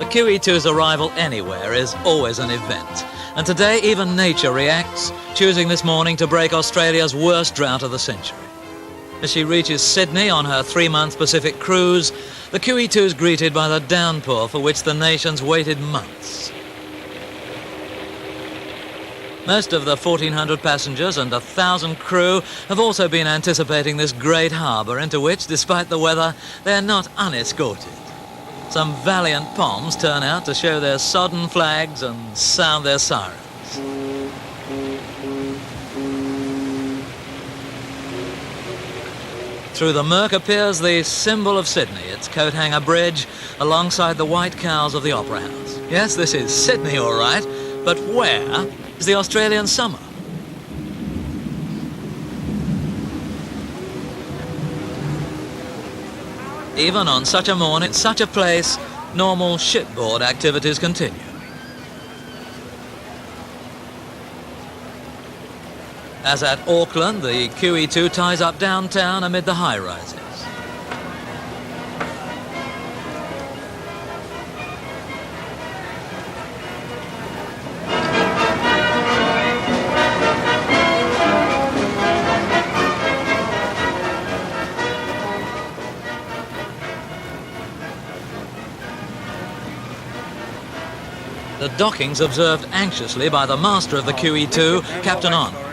Qe2's arrival anywhere is always an event. And today even nature reacts, choosing this morning to break Australia's worst drought of the century. As she reaches Sydney on her 3-month Pacific cruise, the Qe2 is greeted by the downpour for which the nation's waited months. Most of the 1,400 passengers and 1,000 crew have also been anticipating this great harbour into which, despite the weather, they're not unescorted. Some valiant Poms turn out to show their sodden flags and sound their sirens. Through the murk appears the symbol of Sydney, its coat hanger bridge, alongside the white cowls of the Opera House. Yes, this is Sydney, all right, but where is the Australian summer? Even on such a morning, such a place, normal shipboard activities continue. As at Auckland, the Qe2 ties up downtown amid the high-rises. The docking's observed anxiously by the master of the Qe2, Captain Arnold.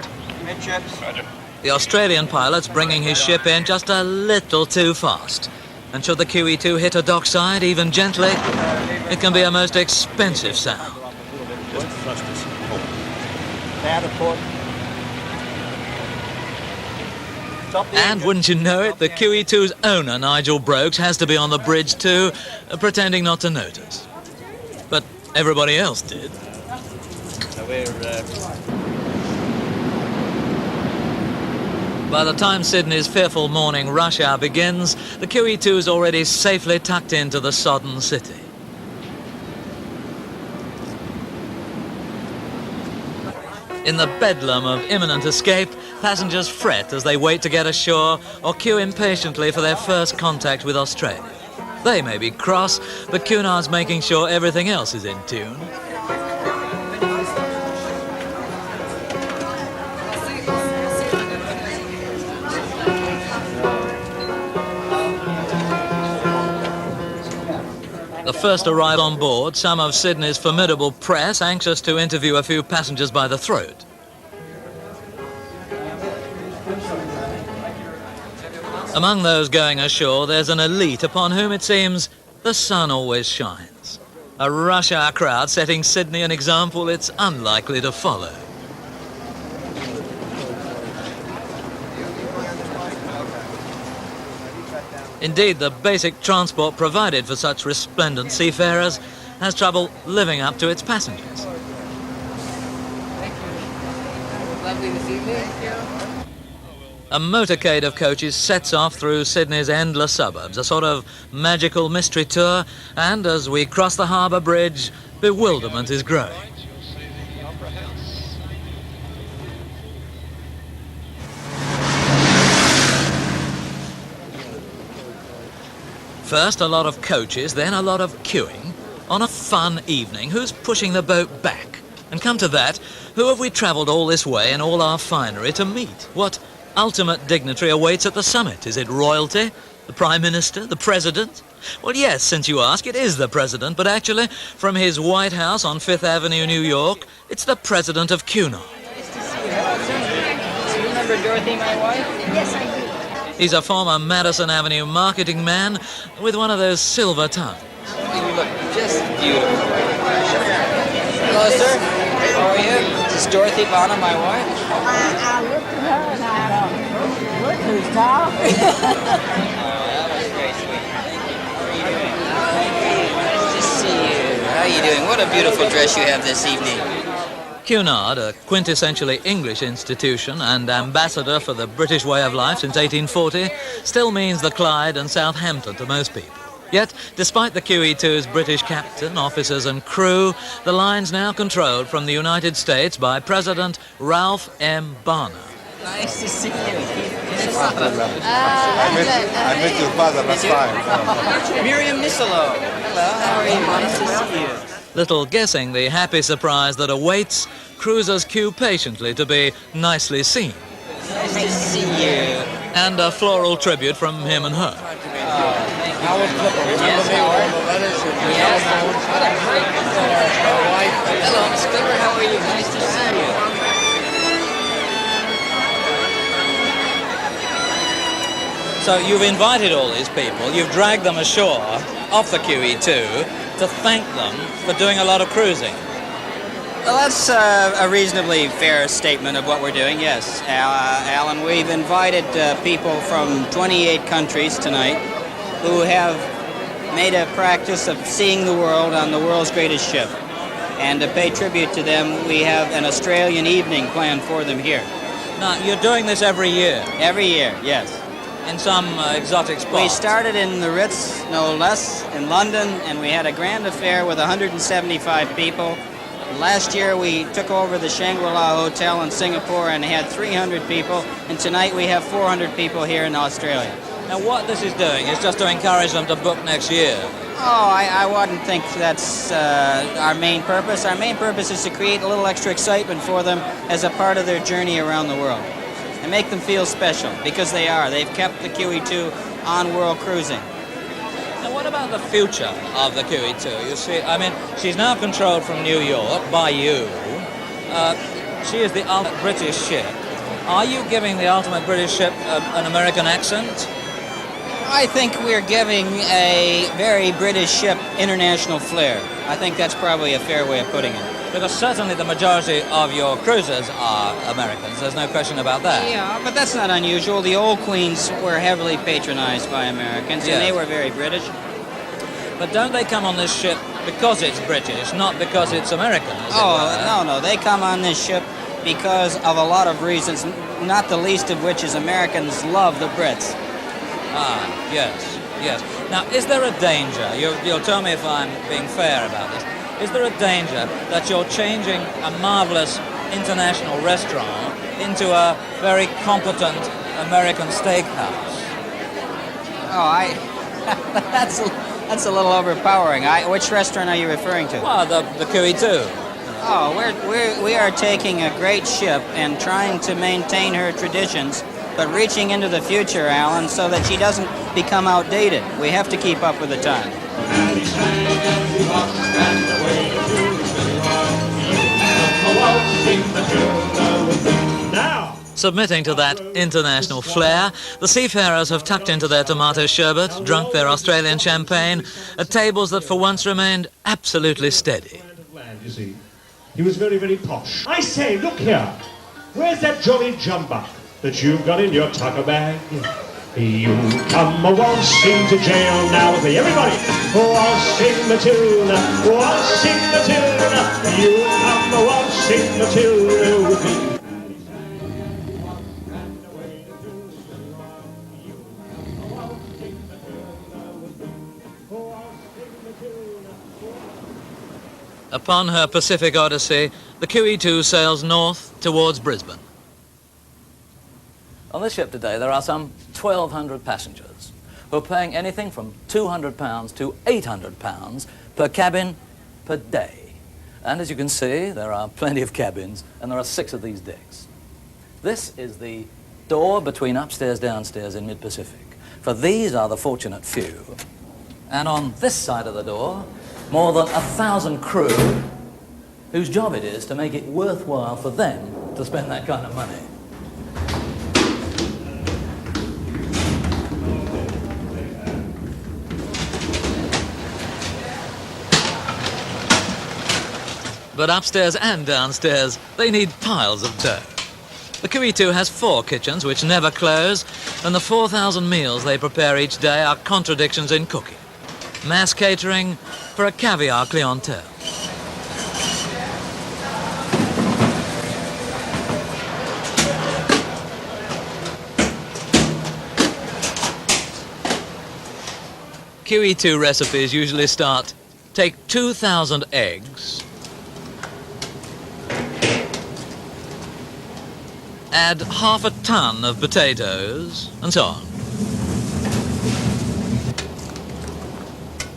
The Australian pilot's bringing his ship in just a little too fast. And should the Qe2 hit a dockside, even gently, it can be a most expensive sound. Just thrust us home. And wouldn't you know it, the Qe2's owner, Nigel Brokes, has to be on the bridge too, pretending not to notice. But everybody else did. So we're... By the time Sydney's fearful morning rush hour begins, the Qe2 is already safely tucked into the sodden city. In the bedlam of imminent escape, passengers fret as they wait to get ashore or queue impatiently for their first contact with Australia. They may be cross, but Cunard's making sure everything else is in tune. The first arrival on board, some of Sydney's formidable press anxious to interview a few passengers by the throat. Among those going ashore, there's an elite upon whom it seems the sun always shines. A rush hour crowd setting Sydney an example it's unlikely to follow. Indeed, the basic transport provided for such resplendent seafarers has trouble living up to its passengers. Lovely this evening. A motorcade of coaches sets off through Sydney's endless suburbs, a sort of magical mystery tour, and as we cross the harbour bridge, bewilderment is growing. First a lot of coaches, then a lot of queuing. On a fun evening, who's pushing the boat back? And come to that, who have we travelled all this way in all our finery to meet? What ultimate dignitary awaits at the summit? Is it royalty? The Prime Minister? The President? Well, yes, since you ask, it is the President, but actually, from his White House on 5th Avenue, New York, it's the President of Qe2. Nice to see you. Do you remember Dorothy, my wife? Yes, I do. He's a former Madison Avenue marketing man with one of those silver tongues. You look just beautiful. Hello, sir. How are you? This is Dorothy Bonham, my wife. I looked at her and I thought, look who's talking. That was very sweet. How are you doing? Nice to see you. How are you doing? What a beautiful dress you have this evening. Cunard, a quintessentially English institution and ambassador for the British way of life since 1840, still means the Clyde and Southampton to most people. Yet, despite the Qe2's British captain, officers and crew, the line's now controlled from the United States by President Ralph M. Barner. Nice to see you. I met your father last time. Miriam Nisolo. Hello, how are you? Nice to see you. Little guessing the happy surprise that awaits, cruisers queue patiently to be nicely seen. Nice to see you. And a floral tribute from him and her. Hello, Miss Clipper, how are you? Nice to see you. So you've invited all these people, you've dragged them ashore off the Qe2 to thank them for doing a lot of cruising. Well, that's a reasonably fair statement of what we're doing, yes. Alan, we've invited people from 28 countries tonight who have made a practice of seeing the world on the world's greatest ship. And to pay tribute to them, we have an Australian evening planned for them here. Now, you're doing this every year? Every year, yes. In some exotic spot? We started in the Ritz, no less, in London, and we had a grand affair with 175 people. Last year we took over the Shangri-La Hotel in Singapore and had 300 people, and tonight we have 400 people here in Australia. Now what this is doing is just to encourage them to book next year. Oh, I wouldn't think that's our main purpose. Our main purpose is to create a little extra excitement for them as a part of their journey around the world. And make them feel special, because they are. They've kept the Qe2 on world cruising. Now what about the future of the Qe2? You see, I mean, she's now controlled from New York by you. She is the ultimate British ship. Are you giving the ultimate British ship an American accent? I think we're giving a very British ship international flair. I think that's probably a fair way of putting it. Because certainly the majority of your cruisers are Americans, there's no question about that. Yeah, but that's not unusual. The old queens were heavily patronized by Americans, and they were very British. But don't they come on this ship because it's British, not because it's American, as it Oh, were? no, they come on this ship because of a lot of reasons, not the least of which is Americans love the Brits. Ah, yes, yes. Now, is there a danger, you'll tell me if I'm being fair about this, is there a danger that you're changing a marvelous international restaurant into a very competent American steakhouse? Oh, that's a little overpowering. Which restaurant are you referring to? Well, the Qe2. Oh, we are taking a great ship and trying to maintain her traditions, but reaching into the future, Alan, so that she doesn't become outdated. We have to keep up with the time. Now, submitting to that international flair, the seafarers have tucked into their tomato sherbet, drunk their Australian champagne, at tables that for once remained absolutely steady. You see, he was very, very posh. I say, look here, where's that jolly jumper that you've got in your tucker bag? You come a-waltzing to jail now. Everybody, waltzing the tune, waltzing the tune. You come a-waltzing the tune with me. Upon her Pacific Odyssey, the Qe2 sails north towards Brisbane. On this ship today, there are some 1,200 passengers who are paying anything from £200 to £800 per cabin per day. And as you can see, there are plenty of cabins, and there are 6 of these decks. This is the door between upstairs, downstairs in mid-Pacific. For these are the fortunate few. And on this side of the door, more than 1,000 crew whose job it is to make it worthwhile for them to spend that kind of money. But upstairs and downstairs, they need piles of dough. The Qe2 has 4 kitchens which never close, and the 4,000 meals they prepare each day are contradictions in cooking. Mass catering for a caviar clientele. Qe2 recipes usually start, take 2,000 eggs, add half a ton of potatoes, and so on.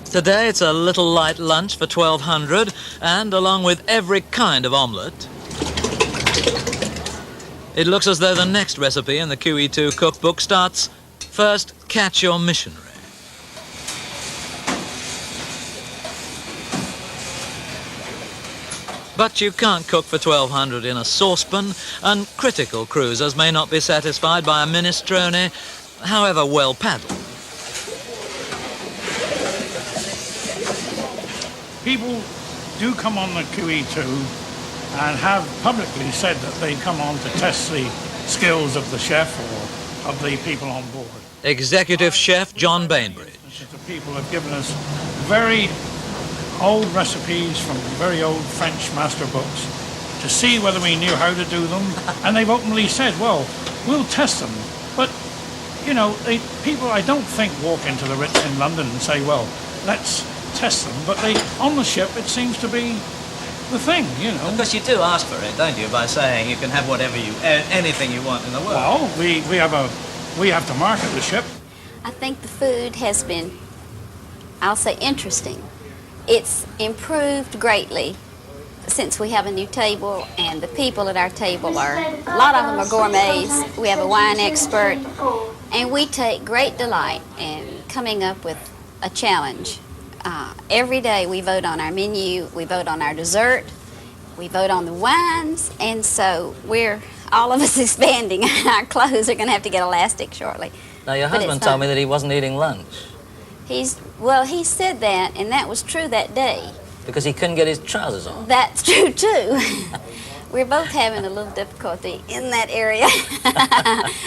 Today it's a little light lunch for 1,200, and along with every kind of omelette, it looks as though the next recipe in the Qe2 cookbook starts, first catch your missionary. But you can't cook for 1,200 in a saucepan, and critical cruisers may not be satisfied by a minestrone, however well paddled. People do come on the Qe2 and have publicly said that they come on to test the skills of the chef or of the people on board. Executive Chef John Bainbridge. The people have given us very old recipes from very old French master books to see whether we knew how to do them, and they've openly said, well, we'll test them. But, you know, people I don't think walk into the Ritz in London and say, well, let's test them, but on the ship it seems to be the thing, you know. Because you do ask for it, don't you, by saying you can have whatever anything you want in the world. Well, we have to market the ship. I think the food has been, I'll say, interesting. It's improved greatly since we have a new table, and the people at our table a lot of them are gourmets. We have a wine expert, and we take great delight in coming up with a challenge. Every day we vote on our menu, we vote on our dessert, we vote on the wines, and so all of us expanding. Our clothes are going to have to get elastic shortly. Now, your husband told me that he wasn't eating lunch. He said that, and that was true that day. Because he couldn't get his trousers on. That's true, too. We're both having a little difficulty in that area.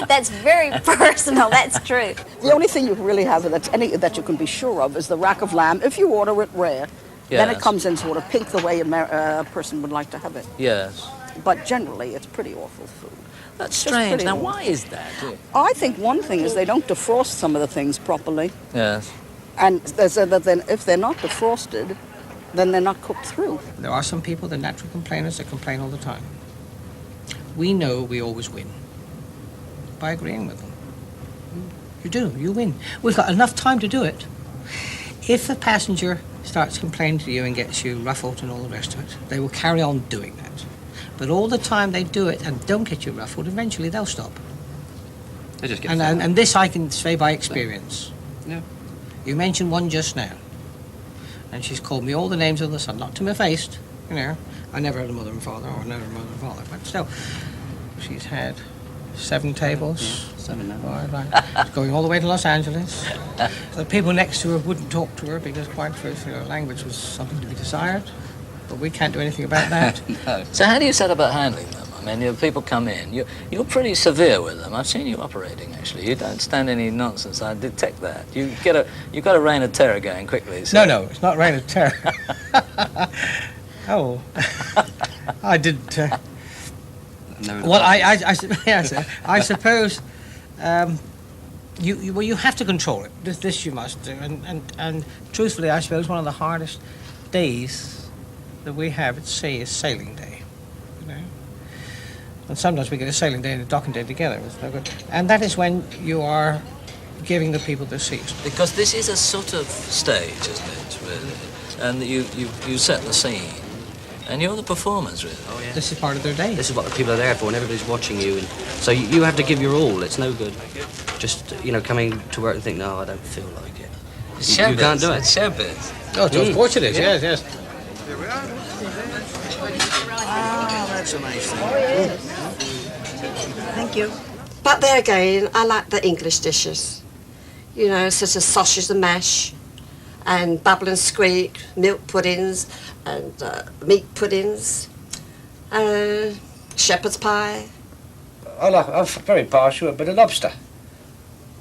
That's very personal, that's true. The only thing you really have that you can be sure of is the rack of lamb. If you order it rare, then it comes in sort of pink the way a person would like to have it. Yes. But generally, it's pretty awful food. That's strange. Now, why is that? I think one thing is they don't defrost some of the things properly. Yes. And then if they're not defrosted, then they're not cooked through. There are some people, the natural complainers, that complain all the time. We know we always win by agreeing with them. You do, you win. We've got enough time to do it. If a passenger starts complaining to you and gets you ruffled and all the rest of it, they will carry on doing that. But all the time they do it and don't get you ruffled, eventually they'll stop. They just get and this I can say by experience. Yeah. You mentioned one just now. And she's called me all the names of the sun, not to my face, you know. I never had a mother and father, or never a mother and father, but still. She's had 7 tables. Yeah, 7 now. Right. Going all the way to Los Angeles. The people next to her wouldn't talk to her because, quite frankly, her language was something to be desired. But we can't do anything about that. No. So how do you set about handling them? I mean, people come in. You're pretty severe with them. I've seen you operating, actually. You don't stand any nonsense. I detect that. You've got a reign of terror going quickly. So. No, it's not reign of terror. Oh, I did. Well, I suppose you have to control it. This you must do, and truthfully, I suppose one of the hardest days that we have at sea is sailing day. You know. And sometimes we get a sailing day and a docking day together. It's no good. And that is when you are giving the people their seats. Because this is a sort of stage, isn't it, really? And you set the scene. And you're the performers, really. Oh, yeah. This is part of their day. This is what the people are there for, and everybody's watching you. And so you have to give your all. It's no good just, coming to work and think, no, I don't feel like it. It's you can't do it. It's showbiz. Oh, of course it is, yeah. yes. Here we are. Ah, that's amazing. Oh, yes. Thank you. But there again, I like the English dishes. Such as sausage and mash, and bubble and squeak, milk puddings, and meat puddings, shepherd's pie. I'm very partial to a bit of lobster.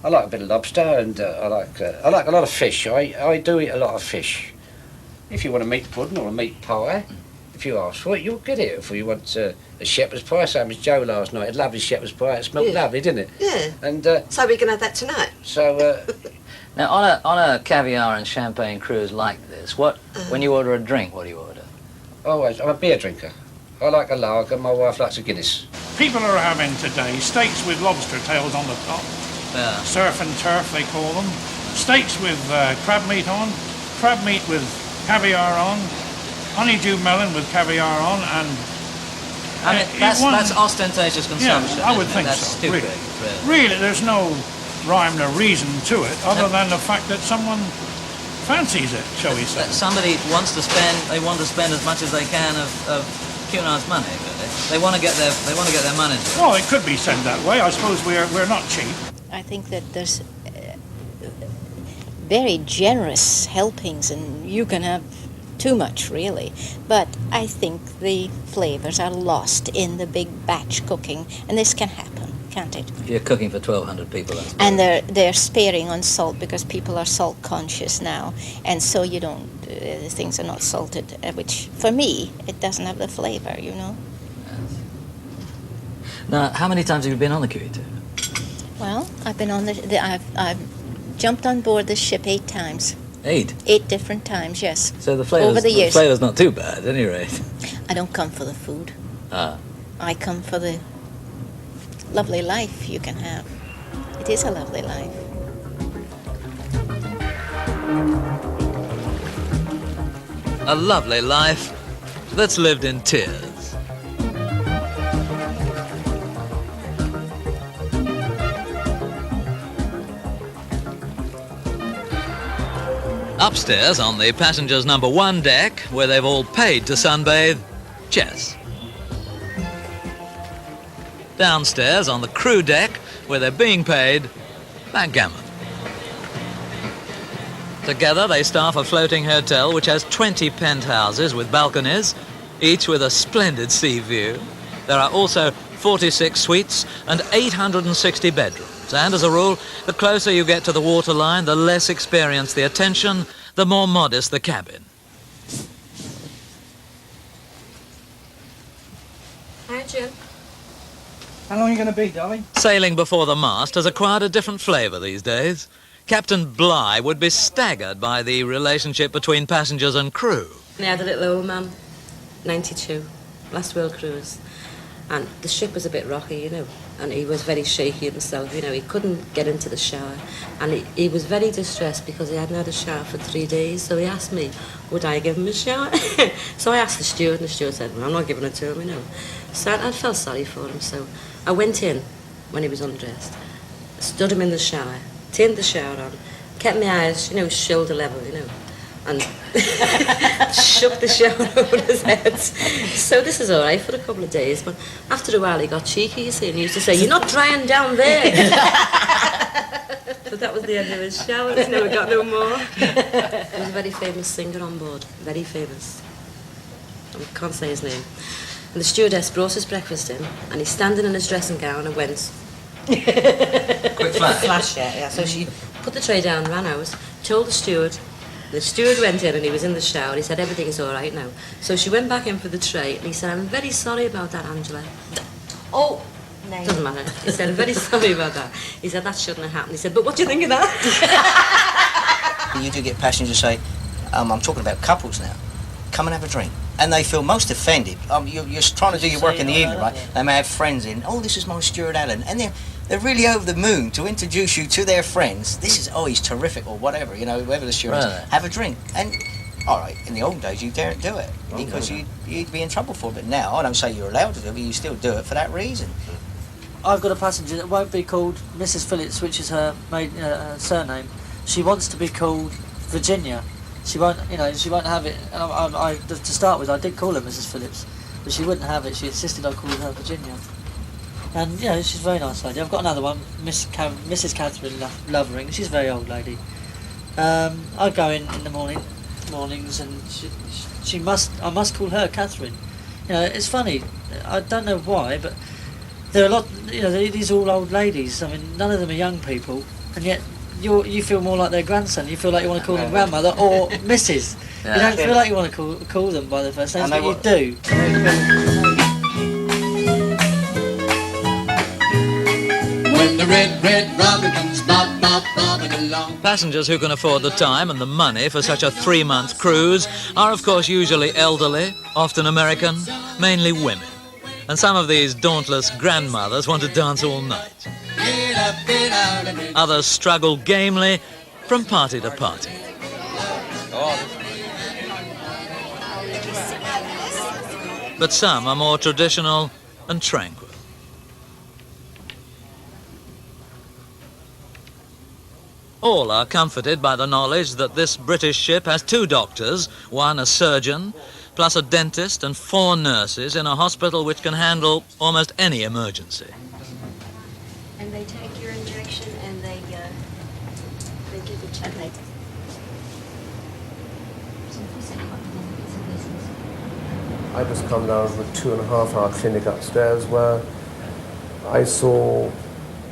I like a bit of lobster, and I like a lot of fish. I do eat a lot of fish. If you want a meat pudding or a meat pie, if you ask for it, you'll get it. If you want a shepherd's pie, same as Joe last night. Had lovely shepherd's pie. It smelled lovely, didn't it? Yeah. And so we can have that tonight. So. Now, on a caviar and champagne cruise like this, when you order a drink, what do you order? Always, I'm a beer drinker. I like a lager. My wife likes a Guinness. people are having today steaks with lobster tails on the top. Yeah. Surf and turf, they call them. Steaks with crab meat on, crab meat with caviar on, honeydew melon with caviar on, and I mean, that's ostentatious consumption. Yeah, I would isn't it? think That's so. stupid. Really, there's no rhyme or reason to it, other than the fact that someone fancies it, shall we say. That somebody wants to spend. They want to spend as much as they can of Cunard's money. Really. They want to get their money. Well, it could be said that way. I suppose we're not cheap. I think that there's very generous helpings, and you can have too much, really. But I think the flavors are lost in the big batch cooking, and this can happen, can't it? If you're cooking for 1,200 people, that's And they're sparing on salt because people are salt conscious now, and so you don't things are not salted, which for me it doesn't have the flavor, you know. Now, how many times have you been on the Qe2? Well, I've been on I've jumped on board the ship 8 times. 8? 8 different times, yes. So the flavor's, over the years. The flavor's not too bad, at any rate. I don't come for the food. Ah. I come for the lovely life you can have. It is a lovely life. A lovely life that's lived in tears. Upstairs on the passengers' number 1 deck, where they've all paid to sunbathe, chess. Downstairs on the crew deck, where they're being paid, backgammon. Together they staff a floating hotel which has 20 penthouses with balconies, each with a splendid sea view. There are also 46 suites and 860 bedrooms. And as a rule, the closer you get to the waterline, the less experienced the attention, the more modest the cabin. Hi, Jim. How long are you going to be, darling? Sailing before the mast has acquired a different flavour these days. Captain Bligh would be staggered by the relationship between passengers and crew. I had a little old man, 92, last world cruise, and the ship was a bit rocky, you know, and he was very shaky himself, you know, he couldn't get into the shower, and he was very distressed because he hadn't had a shower for 3 days, so he asked me, would I give him a shower? So I asked the steward, and the steward said, well, I'm not giving it to him, you know. So I felt sorry for him, so I went in when he was undressed, stood him in the shower, turned the shower on, kept my eyes, you know, shoulder level, you know, and shook the shower over his head. So this is all right for a couple of days, but after a while he got cheeky, you see, and he used to say, you're not drying down there. But that was the end of his shower. He's never got no more. He was a very famous singer on board, very famous. I can't say his name. And the stewardess brought his breakfast in, and he's standing in his dressing gown and went... Quick flash. Flash, yeah. So she put the tray down, ran out, told the steward. The steward went in and he was in the shower. He said, everything's all right now. So she went back in for the tray and he said, I'm very sorry about that, Angela. Oh, no. Doesn't matter. He said, I'm very sorry about that. He said, that shouldn't have happened. He said, but what do you think of that? You do get passengers say, I'm talking about couples now, come and have a drink. And they feel most offended. You're trying to do your work in the evening, right? They may have friends in, oh, this is my steward Alan. And they're really over the moon to introduce you to their friends. This is, oh, he's terrific, or whatever, you know, whoever the steward is. Have a drink. And, all right, in the old days, you daren't do it because you'd be in trouble for it. But now, I don't say you're allowed to do it, but you still do it for that reason. I've got a passenger that won't be called Mrs. Phillips, which is her surname. She wants to be called Virginia. She won't, you know, she won't have it. And to start with, I did call her Mrs. Phillips, but she wouldn't have it. She insisted I called her Virginia. And, you know, she's a very nice lady. I've got another one, Mrs. Catherine Lovering. She's a very old lady. I go in the mornings, and I must call her Catherine. You know, it's funny. I don't know why, but there are a lot. You know, these are all old ladies. I mean, none of them are young people, and yet you feel more like their grandson. You feel like you want to call them grandmother or Mrs. Yeah. You don't feel like you want to call them by their first names, but you do. When the red robin comes bobbing along. Passengers who can afford the time and the money for such a 3-month cruise are, of course, usually elderly, often American, mainly women. and some of these dauntless grandmothers want to dance all night. Others struggle gamely from party to party. But some are more traditional and tranquil. All are comforted by the knowledge that this British ship has 2 doctors, one a surgeon, plus a dentist and 4 nurses in a hospital which can handle almost any emergency. And they take your injection and they give it to you. I just come down from a 2.5-hour clinic upstairs where I saw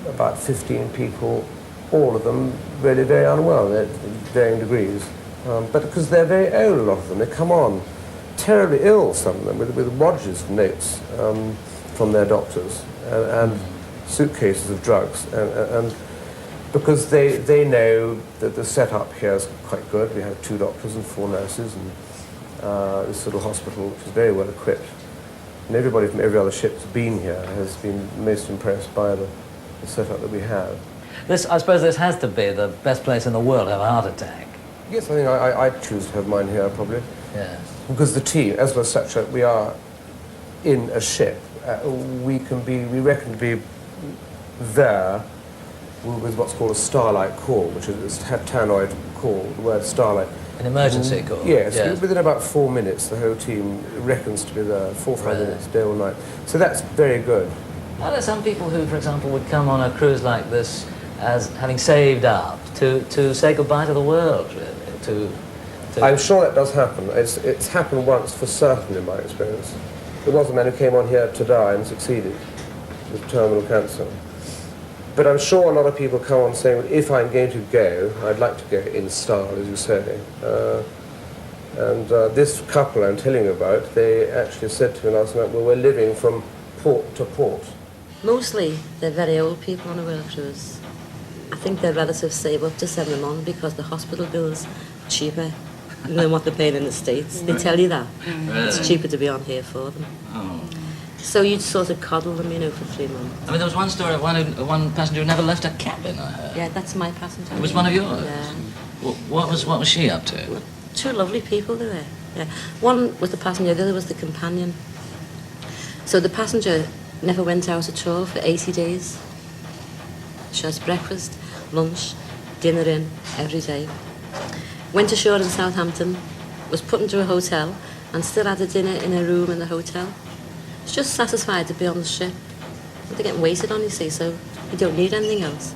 about 15 people, all of them really very unwell, at varying degrees. But because they're very old, a lot of them, they come on terribly ill, some of them, with wadges of notes from their doctors and suitcases of drugs. And because they know that the setup here is quite good. We have 2 doctors and 4 nurses, and this little hospital, which is very well equipped. And everybody from every other ship that's been here has been most impressed by the setup that we have. I suppose this has to be the best place in the world to have a heart attack. Yes, I think I'd choose to have mine here, probably. Yeah. Because the team, as well as such that we are in a ship, we reckon to be there with what's called a starlight call, which is a tannoid call, the word starlight. An emergency call? Yes, yes. Within about 4 minutes, the whole team reckons to be there, 4 or 5 minutes, day or night. So that's very good. Are there some people who, for example, would come on a cruise like this as having saved up to say goodbye to the world, really? I'm sure that does happen. It's happened once for certain in my experience. There was a man who came on here to die and succeeded with terminal cancer. But I'm sure a lot of people come on saying, well, if I'm going to go, I'd like to go in style, as you say. And this couple I'm telling you about, they actually said to me last night, well, we're living from port to port. Mostly, they're very old people on a whale cruise. I think their relatives save up to send them on because the hospital bill's cheaper than what they're paying in the States. They tell you that. It's cheaper to be on here for them. So you'd sort of coddle them, for 3 months. I mean, there was one story of one passenger who never left a cabin, I heard. Yeah, that's my passenger. It was one of yours? Yeah. What was she up to? 2 lovely people they were. Yeah. One was the passenger, the other was the companion. So the passenger never went out at all for 80 days. She has breakfast, lunch, dinner in every day. Went ashore in Southampton, was put into a hotel, and still had a dinner in a room in the hotel. She's just satisfied to be on the ship. They're getting waited on, you see, so you don't need anything else.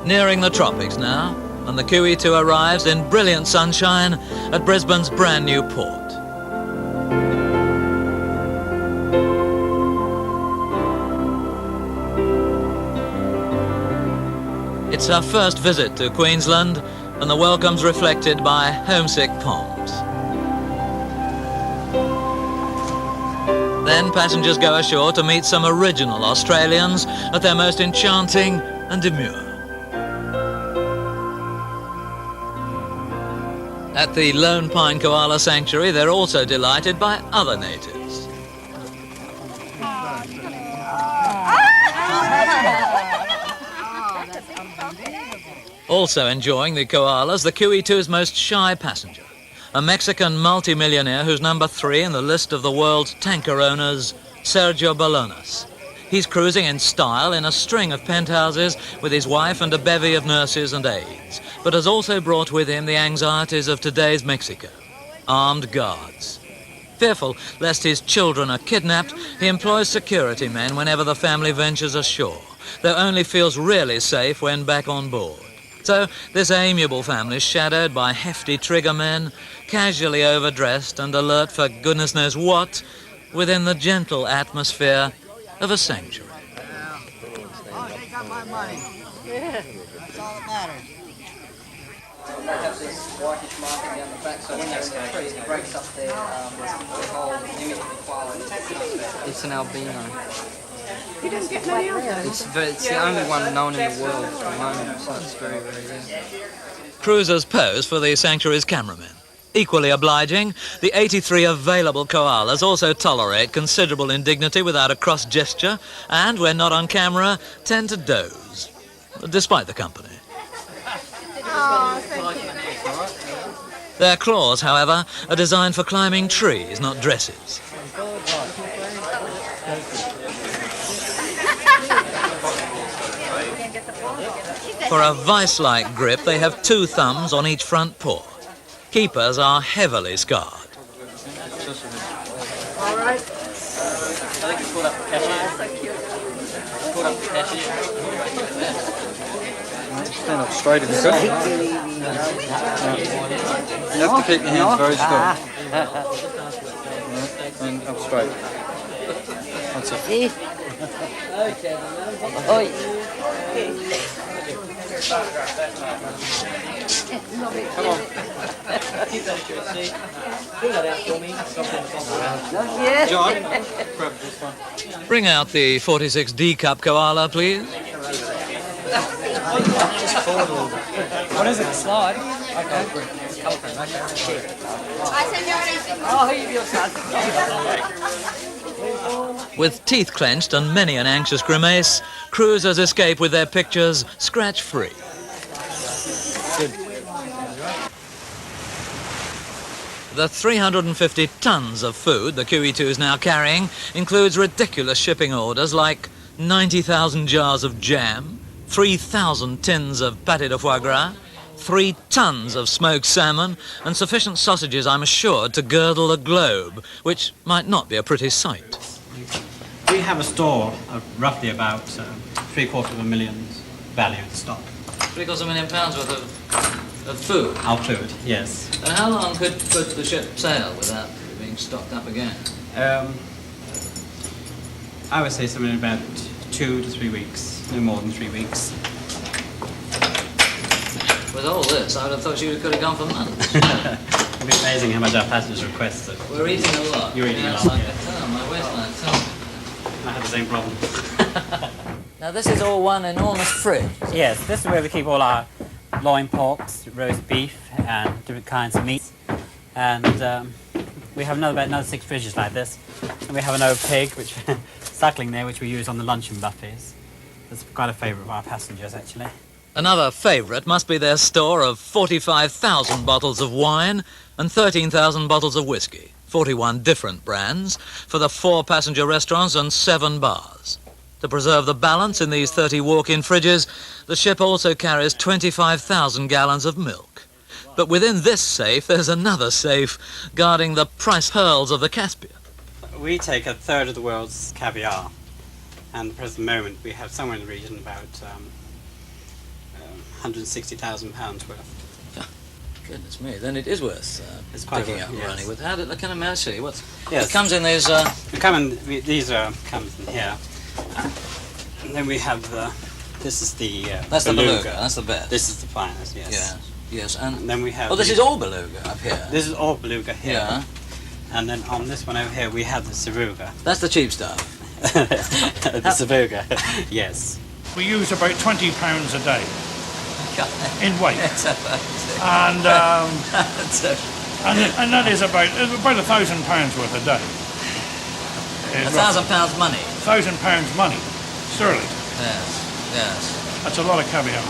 Nearing the tropics now, and the Qe2 arrives in brilliant sunshine at Brisbane's brand new port. It's her first visit to Queensland, and the welcome's reflected by homesick palms. Then passengers go ashore to meet some original Australians at their most enchanting and demure. At the Lone Pine Koala Sanctuary, they're also delighted by other natives. Also enjoying the koalas, the Qe2's most shy passenger, a Mexican multimillionaire who's number 3 in the list of the world's tanker owners, Sergio Balonas. He's cruising in style in a string of penthouses with his wife and a bevy of nurses and aides, but has also brought with him the anxieties of today's Mexico, armed guards. Fearful lest his children are kidnapped, he employs security men whenever the family ventures ashore, though only feels really safe when back on board. So this amiable family's shadowed by hefty trigger men, casually overdressed and alert for goodness knows what, within the gentle atmosphere of a sanctuary. Oh, they got my money. That's all that matters. whitish marking down the back, so when they're in the freeze, it breaks up the whole image of the quality. It's an albino. You don't get many others? It's the only one known in the world at the moment, so it's very, very rare. Cruisers pose for the sanctuary's cameramen. Equally obliging, the 83 available koalas also tolerate considerable indignity without a cross gesture, and when not on camera, tend to doze, despite the company. Oh, thank you. Their claws, however, are designed for climbing trees, not dresses. For a vice-like grip, they have 2 thumbs on each front paw. Keepers are heavily scarred. All right. I think it's called up the cashier. It's called up the cashier. Stand up straight if you could. You have to keep your hands very still. And up straight. That's it. Come on. Keep that at your seat. Pull that out for me. John, grab this one. Bring out the 46D cup koala, please. What is it? Slide? Okay. I'll heave your son. With teeth clenched and many an anxious grimace, cruisers escape with their pictures scratch-free. The 350 tons of food the Qe2 is now carrying includes ridiculous shipping orders like 90,000 jars of jam, 3,000 tins of pâté de foie gras, 3 tons of smoked salmon, and sufficient sausages, I'm assured, to girdle a globe, which might not be a pretty sight. We have a store of roughly about £750,000 value in stock. £750,000 worth of food? Our food, yes. And how long could the ship sail without being stocked up again? I would say something about 2 to 3 weeks, no more than 3 weeks. With all this, I would have thought you could have gone for months. It'd be amazing how much our passengers request it. We're eating a lot. You're eating a lot, I can yes. tell, my waistline tells me. I have the same problem. Now this is all one enormous fridge. Yes, this is where we keep all our loin porks, roast beef, and different kinds of meats. And we have about another 6 fridges like this. And we have an old pig, which suckling there, which we use on the luncheon buffets. That's quite a favourite of our passengers, actually. Another favourite must be their store of 45,000 bottles of wine and 13,000 bottles of whiskey, 41 different brands, for the 4 passenger restaurants and 7 bars. To preserve the balance in these 30 walk-in fridges, the ship also carries 25,000 gallons of milk. But within this safe, there's another safe guarding the price pearls of the Caspian. We take a third of the world's caviar, and at the present moment we have somewhere in the region about £160,000 worth. Goodness me, then it is worth it's quite picking up worth, and running yes. with. How did, can I see? What's, Yes. It comes in these... These comes in here. And then we have this is the That's the beluga, that's the best. This is the finest, yes. Yeah. Yes, and then we have... Oh, this is all beluga up here. This is all beluga here. Yeah. And then on this one over here we have the saruga. That's the cheap stuff. The saruga, yes. We use about £20 a day in weight. And and that is about £1,000 worth a day. £1,000 money? £1,000 money, sterling. Yes, yes. That's a lot of caviar.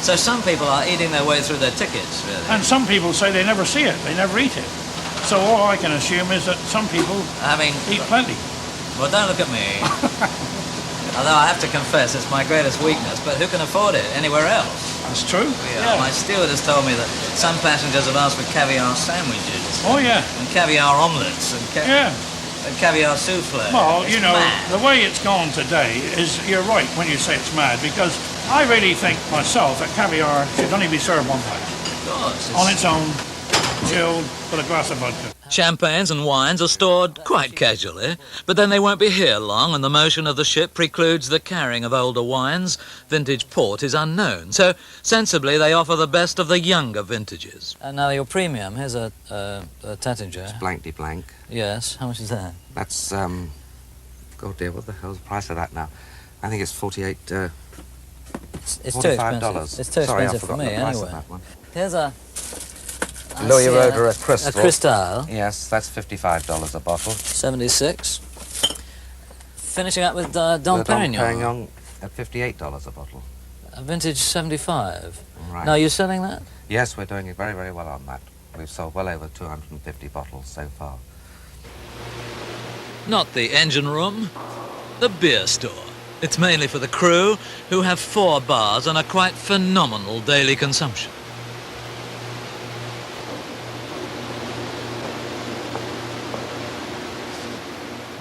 So some people are eating their way through their tickets, really. And some people say they never see it, they never eat it. So all I can assume is that some people eat plenty. Well, don't look at me. Although I have to confess, it's my greatest weakness, but who can afford it anywhere else? That's true. Yeah. My steward has told me that some passengers have asked for caviar sandwiches. Oh, yeah. And caviar omelettes and, and caviar souffle. Well, It's you know, mad. the way it's gone today is, you're right when you say it's mad, because I really think myself that caviar should only be served one way. Of course. On its own, chilled with a glass of vodka. Champagnes and wines are stored quite casually, but then they won't be here long, and the motion of the ship precludes the carrying of older wines. Vintage port is unknown, so sensibly they offer the best of the younger vintages. And now your premium, here's a Tattinger. It's blankety blank. Yes, how much is that? That's, oh dear, what the hell's the price of that now? I think it's 48, it's too expensive. It's too expensive for me, anyway. Here's a... Louis Roder, a Crystal. A Cristal. Yes, that's $55 a bottle. 76. Finishing up with Dom Perignon. Dom Perignon at $58 a bottle. A vintage 75. Right. Now, are you selling that? Yes, we're doing it very, very well on that. We've sold well over 250 bottles so far. Not the engine room, the beer store. It's mainly for the crew, who have 4 bars and a quite phenomenal daily consumption.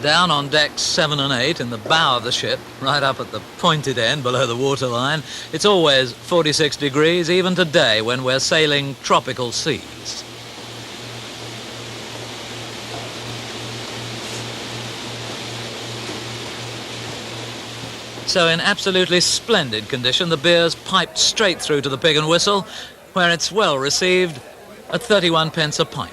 Down on decks 7 and 8 in the bow of the ship, right up at the pointed end below the waterline, it's always 46 degrees, even today when we're sailing tropical seas. So in absolutely splendid condition, the beer's piped straight through to the Pig and Whistle, where it's well received at 31 pence a pint.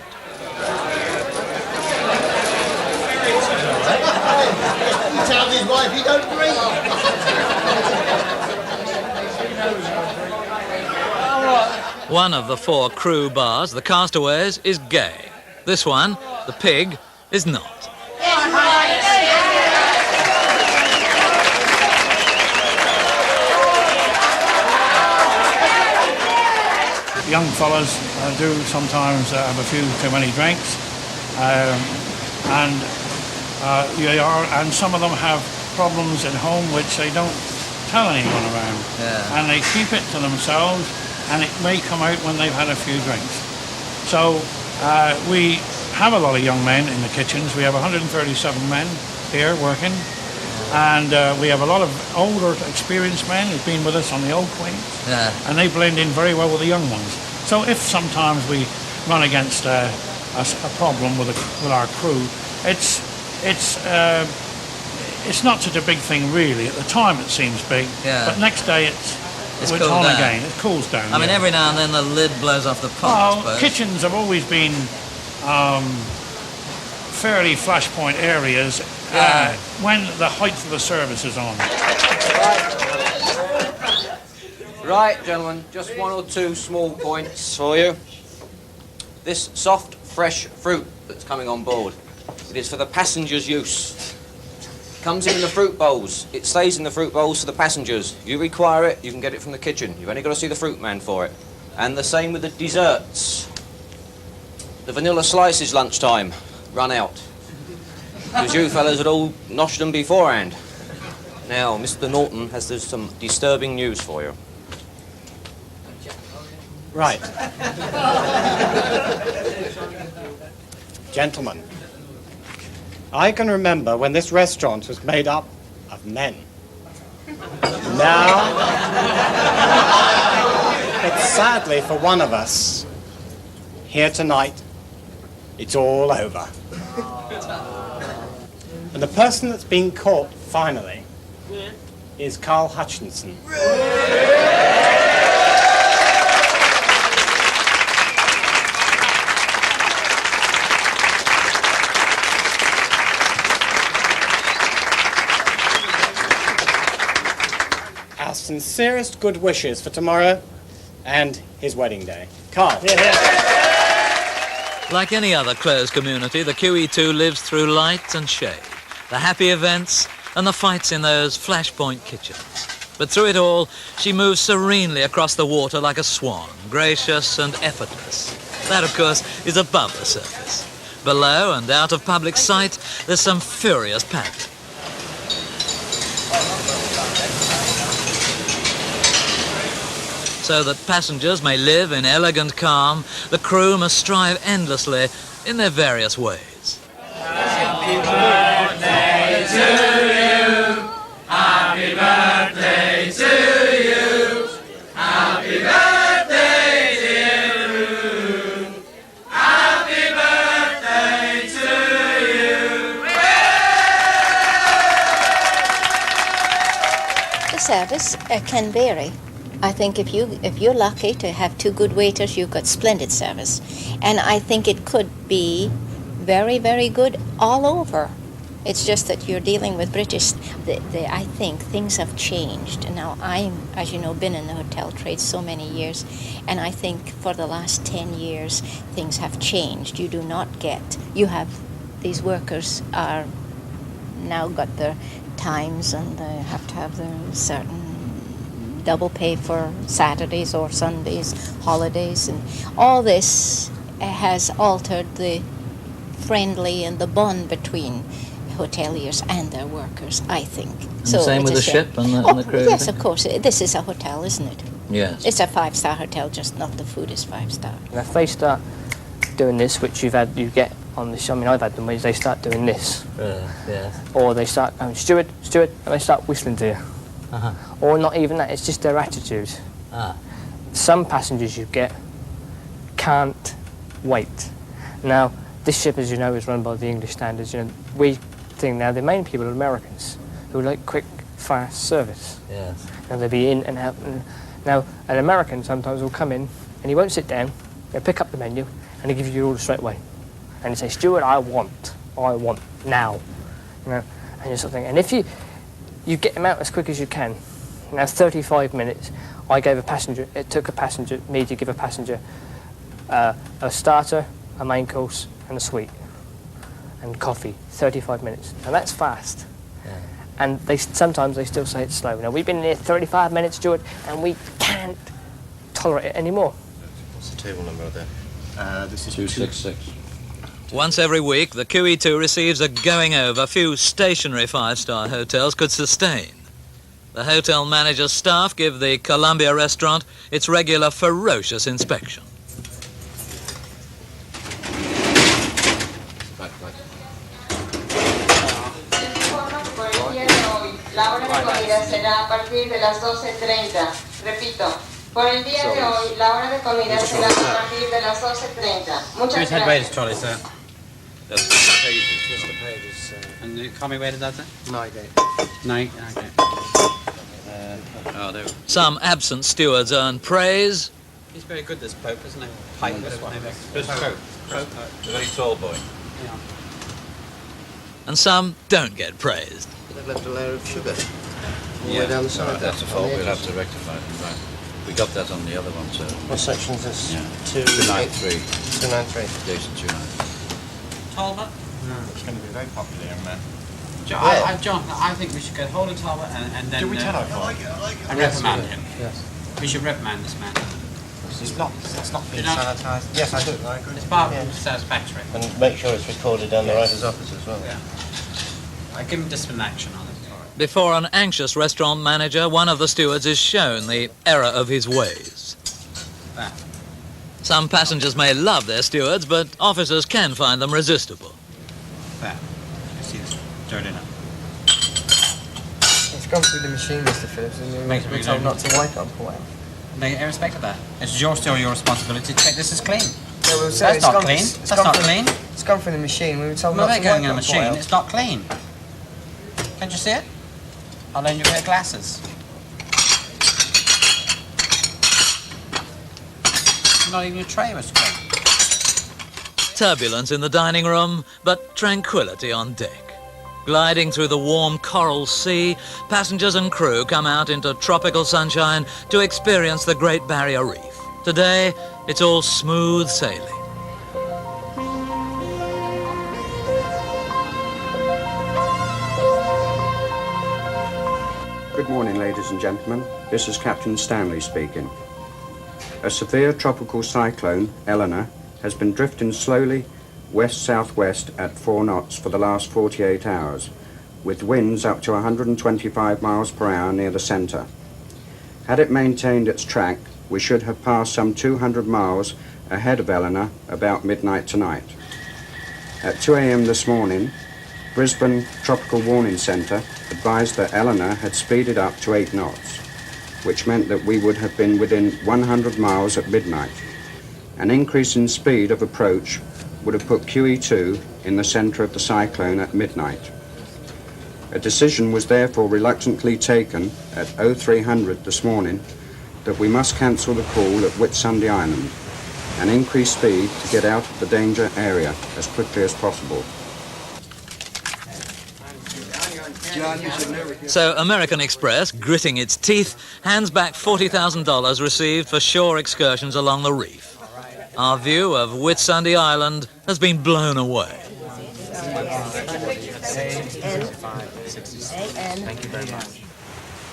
Tell his wife he don't drink. One of the 4 crew bars, the Castaways, is gay. This one, the Pig, is not. Young fellas do sometimes have a few too many drinks, and some of them have problems at home which they don't tell anyone around, and they keep it to themselves, and it may come out when they've had a few drinks. So we have a lot of young men in the kitchens. We have 137 men here working, and we have a lot of older, experienced men who've been with us on the old Queens, and they blend in very well with the young ones. So if sometimes we run against a problem with our crew, it's not such a big thing really. At the time it seems big, but next day it's on again. It cools down. I mean, every now and then the lid blows off the pot. Well, kitchens have always been fairly flashpoint areas when the height of the service is on. Right, gentlemen, just 1 or 2 small points for you. This soft, fresh fruit that's coming on board, it is for the passengers' use. It comes in the fruit bowls. It stays in the fruit bowls for the passengers. You require it, you can get it from the kitchen. You've only got to see the fruit man for it. And the same with the desserts. The vanilla slices lunchtime run out, because you fellas had all noshed them beforehand. Now, Mr. Norton has some disturbing news for you. Right. Gentlemen, I can remember when this restaurant was made up of men. Now, it's sadly for one of us, here tonight, it's all over. And the person that's been caught, finally, is Carl Hutchinson. Our sincerest good wishes for tomorrow and his wedding day. Carl. Like any other closed community, the Qe2 lives through light and shade, the happy events and the fights in those flashpoint kitchens. But through it all, she moves serenely across the water like a swan, gracious and effortless. That, of course, is above the surface. Below and out of public sight, there's some furious paddling. So that passengers may live in elegant calm, the crew must strive endlessly in their various ways. Happy birthday to you. Happy birthday to you. Happy birthday, dear Lou. service can vary. I think if you're lucky to have two good waiters, you've got splendid service. And I think it could be very, very good all over. It's just that you're dealing with British. I think things have changed. Now, I'm, as you know, been in the hotel trade so many years, and I think for the last 10 years, things have changed. You do not get, you have, these workers are now got their times, and they have to have their certain double pay for Saturdays or Sundays, holidays, and all this has altered the friendly and the bond between hoteliers and their workers, I think. And so same with the ship and the crew? Yes, of course. This is a hotel, isn't it? Yes. It's a 5-star hotel, just not the food is 5-star. And if they start doing this, which you get on the show, I mean, I've had them where they start doing this. Yeah. Or they start going, steward, and they start whistling to you. Uh-huh. Or not even that, it's just their attitude. Ah. Some passengers you get can't wait. Now, this ship, as you know, is run by the English standards. You know, we think now the main people are Americans who like quick, fast service. Yes. And they'll be in and out. And now, an American sometimes will come in and he won't sit down. He'll pick up the menu and he'll give you your order straight away. And he'll say, "Steward, I want now." You know, and you're sort of thinking, and if you get them out as quick as you can. Now, 35 minutes. It took me to give a passenger a starter, a main course, and a sweet, and coffee. 35 minutes. Now that's fast. Yeah. And sometimes they still say it's slow. Now we've been here 35 minutes, Stuart, and we can't tolerate it anymore. What's the table number there? This is 266. Once every week, the Qe2 receives a going over few stationary 5-star hotels could sustain. The hotel manager's staff give the Columbia restaurant its regular ferocious inspection. La hora de comida será a partir de las 12:30. Repito, por el día de hoy, la hora de comida será a partir de las 12:30. Muchas Head waiter's gracias. trolley, sir. That's the pages. Just the pages. And the economy waiter does it? Nightgate. Okay. Oh, there. Some absent stewards earn praise. He's very good, this Pope, isn't he? Pike, This whatever one. his name is. This Pope. Pope. The very tall boy. Yeah. And some don't get praised. They've left a layer of sugar all the Yeah, way down the side. right, that's a fault. We'll have to rectify it. Right. We got that on the other one, sir. What section is this? Yeah. 293. 293. Station 293. Talbot? It's going to be very popular, young man. John, I think we should get hold of Talbot and then... Do we tell her? And reprimand him. Yes. We should reprimand this man. It's not being You know- sanitised. Yes, I do. I agree. It's part of satisfactory. And make sure it's recorded down the Yes. writer's office as well. Yeah. I give him discipline action on it. Before an anxious restaurant manager, one of the stewards is shown the error of his ways. That. Some passengers may love their stewards, but officers can find them resistible. That. You see this dirt in it. It's gone through the machine, Mr. Phillips, and you're Makes me told know. not to wipe it and pull out. Irrespective of that, it's still your responsibility to check this is clean. Yeah, well, sir, That's it's not gone- clean. it's That's gone not through- clean. It's gone through the machine. We were told Well, not they're to going wipe in a it and pull machine. out. It's not clean. Can't you see it? I'll lend you a pair of glasses. Not even your tray was clean. Turbulence in the dining room, but tranquility on deck. Gliding through the warm coral sea, passengers and crew come out into tropical sunshine to experience the Great Barrier Reef. Today, it's all smooth sailing. Good morning, ladies and gentlemen. This is Captain Stanley speaking. A severe tropical cyclone, Eleanor, has been drifting slowly west-southwest at 4 knots for the last 48 hours, with winds up to 125 miles per hour near the center. Had it maintained its track, we should have passed some 200 miles ahead of Eleanor about midnight tonight. At 2 a.m. this morning, Brisbane Tropical Warning Centre advised that Eleanor had speeded up to 8 knots, which meant that we would have been within 100 miles at midnight. An increase in speed of approach would have put Qe2 in the centre of the cyclone at midnight. A decision was therefore reluctantly taken at 0300 this morning that we must cancel the call at Whitsunday Island and increase speed to get out of the danger area as quickly as possible. So American Express, gritting its teeth, hands back $40,000 received for shore excursions along the reef. Our view of Whitsunday Island has been blown away. Thank you very much.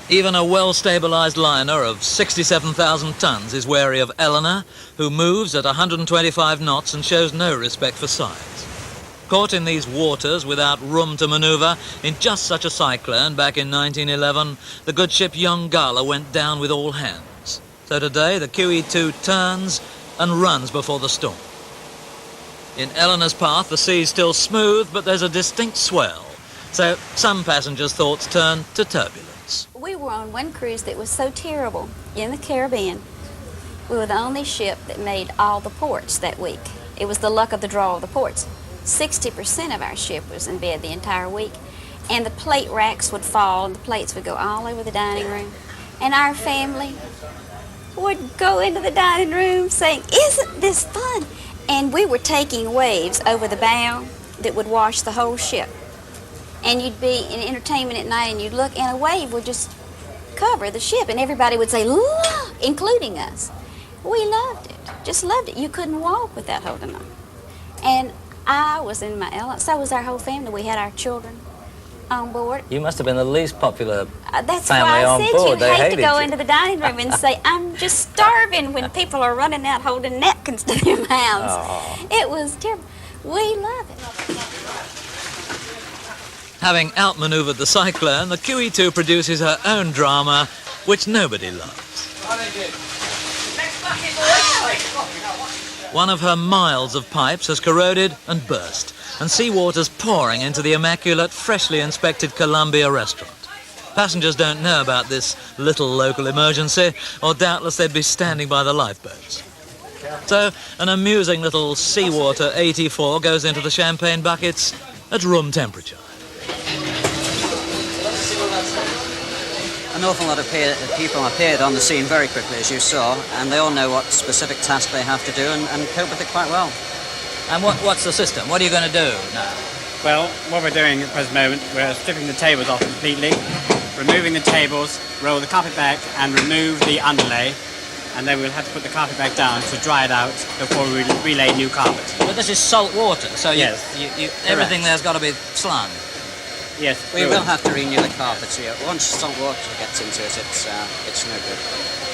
Even a well-stabilized liner of 67,000 tons is wary of Eleanor, who moves at 125 knots and shows no respect for size. Caught in these waters without room to maneuver in just such a cyclone back in 1911, the good ship Yongala went down with all hands. So today the Qe2 turns and runs before the storm. In Eleanor's path the sea's still smooth, but there's a distinct swell. So some passengers' thoughts turn to turbulence. We were on one cruise that was so terrible in the Caribbean. We were the only ship that made all the ports that week. It was the luck of the draw of the ports. 60% of our ship was in bed the entire week, and the plate racks would fall and the plates would go all over the dining room. And our family would go into the dining room saying, "Isn't this fun?" And we were taking waves over the bow that would wash the whole ship. And you'd be in entertainment at night and you'd look and a wave would just cover the ship and everybody would say, "Look," including us. We loved it, just loved it. You couldn't walk without holding on. And I was in my element, so was our whole family. We had our children on board. You must have been the least popular That's family why I on said board. you They hate to hated go you. into the dining room and say, "I'm just starving," when people are running out holding napkins to their mouths. Oh. It was terrible. We love it. Having outmaneuvered the cyclone, the Qe2 produces her own drama, which nobody loves. One of her miles of pipes has corroded and burst, and seawater's pouring into the immaculate, freshly inspected Columbia restaurant. Passengers don't know about this little local emergency, or doubtless they'd be standing by the lifeboats. So, an amusing little seawater 84 goes into the champagne buckets at room temperature. An awful lot of people appeared on the scene very quickly, as you saw, and they all know what specific task they have to do and cope with it quite well. And what's the system? What are you going to do now? Well, what we're doing at the present moment, we're stripping the tables off completely, removing the tables, roll the carpet back and remove the underlay, and then we'll have to put the carpet back down to dry it out before we relay new carpet. But this is salt water, so Yes. everything there's got to be slung. Yes. We will have to renew the carpets here. Once salt water gets into it, it's no good.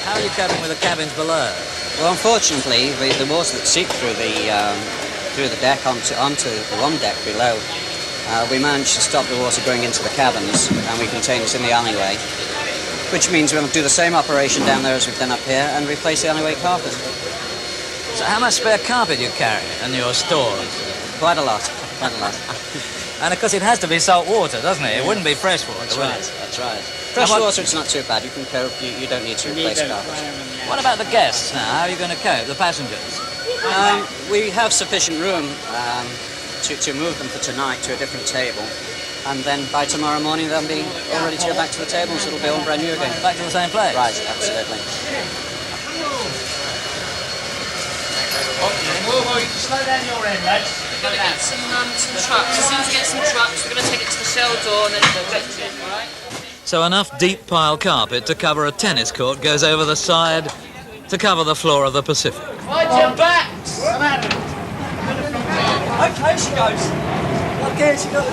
How are you coping with the cabins below? Well, unfortunately, the water that seeped through the deck onto the one deck below, we managed to stop the water going into the cabins, and we contain it in the alleyway, which means we'll do the same operation down there as we've done up here and replace the alleyway carpet. So how much spare carpet you carry in your stores? Quite a lot, quite a lot. And of course it has to be salt water, doesn't it? It wouldn't be fresh water, That's would right, it? that's right. Fresh water, it's not too bad. You can cope. You don't need to replace carpet. What about the guests now? How are you going to cope, the passengers? We have sufficient room to move them for tonight to a different table. And then by tomorrow morning they'll be all ready to go back to the table, so it'll be all brand new again. Back to the same place? Right, absolutely. Whoa, you can slow down your end, lads. We're going to get some trucks. As soon as we get some trucks, we're going to take it to the shell door and then direct it, all right? So enough deep pile carpet to cover a tennis court goes over the side to cover the floor of the Pacific. Right, your backs! Okay, she goes. Okay, she goes.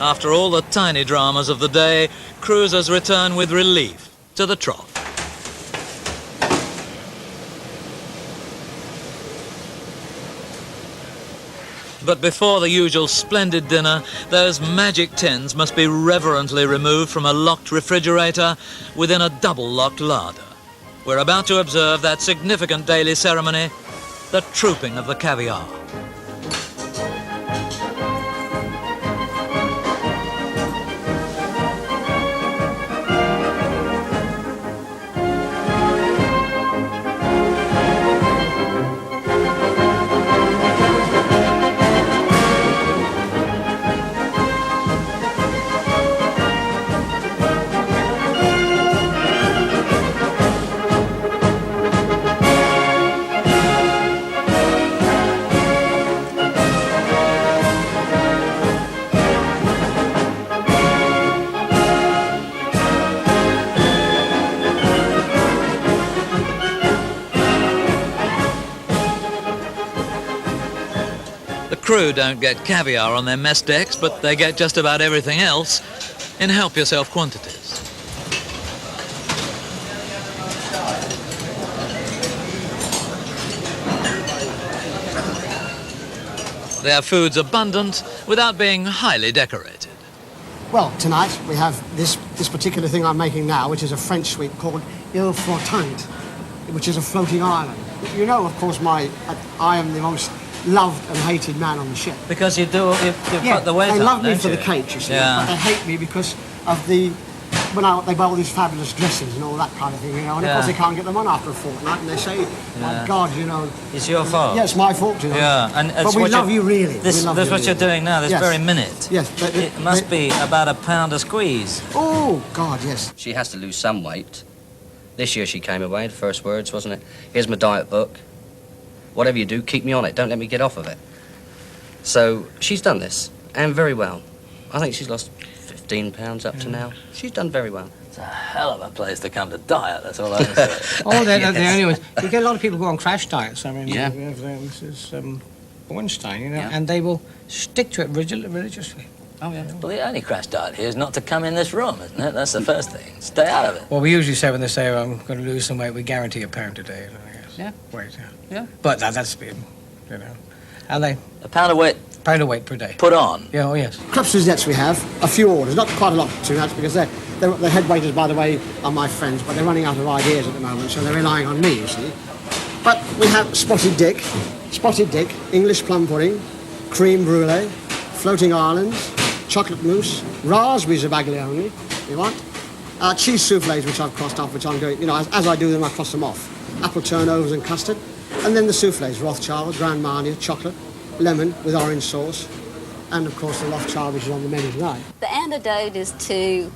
After all the tiny dramas of the day, cruisers return with relief to the trough. But before the usual splendid dinner, those magic tins must be reverently removed from a locked refrigerator within a double-locked larder. We're about to observe that significant daily ceremony, the trooping of the caviar. crew don't get caviar on their mess decks, but they get just about everything else in help-yourself quantities. Their food's abundant without being highly decorated. Well, tonight we have this particular thing I'm making now, which is a French sweet called Ile Flottante, which is a floating island. You know, of course, I am the most loved and hated man on the ship. Because you put the weight on, they love me don't for you? the cake, you see, Yeah. but they hate me because of they buy all these fabulous dresses and all that kind of thing, you know, and of course they can't get them on after a fortnight, and they say, my God, you know... It's your fault. Yeah, it's my fault, you know. Yeah, and but we love you really. That's what really. you're doing now, this Yes. very minute. Yes. But it must be about a pound a squeeze. Oh, God, yes. She has to lose some weight. This year she came away, the first words, wasn't it? Here's my diet book. Whatever you do, keep me on it. Don't let me get off of it. So she's done this, and very well. I think she's lost 15 pounds up to now. She's done very well. It's a hell of a place to come to diet, that's all I can say. Oh, they're the only ones. You get a lot of people go on crash diets. I mean, Yeah. we have Mrs. Bornstein, you know, and they will stick to it religiously. Oh, yeah. Well, the only crash diet here is not to come in this room, isn't it? That's the first thing. Stay out of it. Well, we usually say when they say, I'm going to lose some weight, we guarantee a pound a day, I guess. Yeah. Weight, yeah. Yeah. But that's been, you know. And they... A pound of weight. Pound of weight per day. Put on. Yeah, oh, yes. Crêpes Suzettes we have, a few orders, not quite a lot too much, because the head waiters, by the way, are my friends, but they're running out of ideas at the moment, so they're relying on me, you see. But we have Spotted Dick, English plum pudding, cream brulee, floating islands, chocolate mousse, raspberries are baglioni, you want, cheese soufflés, which I've crossed off, which I'm going, you know, as I do them, I cross them off, apple turnovers and custard, and then the soufflés, Rothschild, Grand Marnier, chocolate, lemon with orange sauce, and of course the Rothschild, which is on the menu tonight. The antidote is to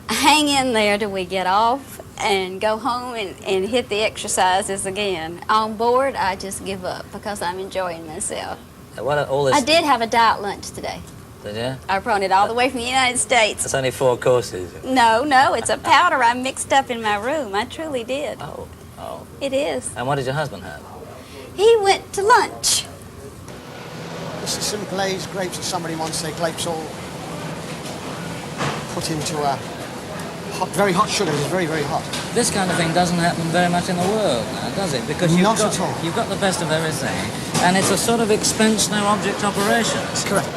hang in there till we get off and go home and hit the exercises again. On board, I just give up because I'm enjoying myself. I did have a diet lunch today. Did you? I brought it all the way from the United States. It's only 4 courses. No, it's a powder I mixed up in my room. I truly did. Oh. It is. And what did your husband have? He went to lunch. This is some glazed grapes that somebody wants their grapes all put into a very hot sugar. It's very, very hot. This kind of thing doesn't happen very much in the world now, does it? Because Not at all. You've got the best of everything, and it's a sort of expense, no object operation. Correct.